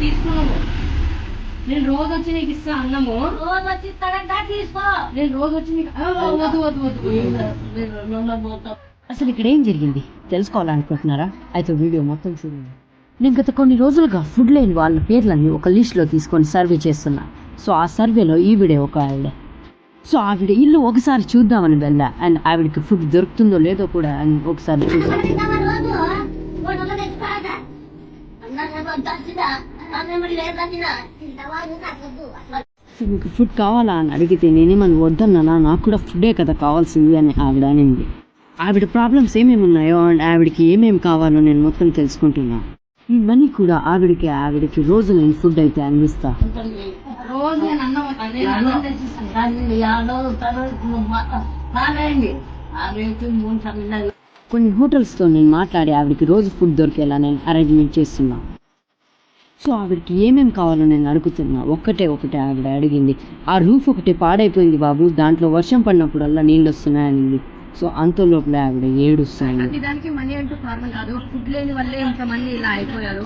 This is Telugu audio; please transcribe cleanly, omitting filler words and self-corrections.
తీసుకున్నాము. నేను రోజు వచ్చి నీకు ఇస్తా అన్నము. రోజు వచ్చి ఇస్తాడంట, తీసుకో. నేను రోజు వచ్చి నీకు అసలు ఇక్కడ ఏం జరిగింది తెలుసుకోవాలనుకుంటున్నారా? అయితే వీడియో మొత్తం చూడండి. నేను గత కొన్ని రోజులుగా ఫుడ్ లేని వాళ్ళ పేర్లన్నీ ఒక లిస్ట్లో తీసుకొని సర్వే చేస్తున్నా. సో ఆ సర్వేలో ఈ వీడియో ఒక ఆవిడ. సో ఆవిడ ఇల్లు ఒకసారి చూద్దామని వెళ్ళా. అండ్ ఆవిడకి ఫుడ్ దొరుకుతుందో లేదో కూడా ఒకసారి చూసాను. మీకు ఫుడ్ కావాలా అని అడిగితే నేనేమని వద్దన్నా, నాకు కూడా ఫుడ్డే కదా కావాల్సింది అని ఆవిడ అనింది. ఆవిడ ప్రాబ్లమ్స్ ఏమేమి ఉన్నాయో అండ్ ఆవిడకి ఏమేమి కావాలో నేను మొత్తం తెలుసుకుంటున్నా. ఈ మనీ కూడా ఆవిడకి రోజు నేను ఫుడ్ అయితే అందిస్తా. కొన్ని హోటల్స్తో నేను మాట్లాడి ఆవిడకి రోజు ఫుడ్ దొరికేలా నేను అరేంజ్మెంట్ చేస్తున్నా. సో ఆవిడకి ఏమేమి కావాలో నేను అడుగుతున్నా. ఒకటే ఆవిడ అడిగింది, ఆ రూఫ్ ఒకటి పాడైపోయింది బాబు, దాంట్లో వర్షం పడినప్పుడల్లా నీళ్ళు వస్తున్నాయనింది. సో అంత లోపల ఆవిడ ఏడుస్తుంది. దానికి మనీ అంటూ కారణం కాదు, ఫుడ్ లేని వల్లే ఇంతమంది ఇలా అయిపోయారు.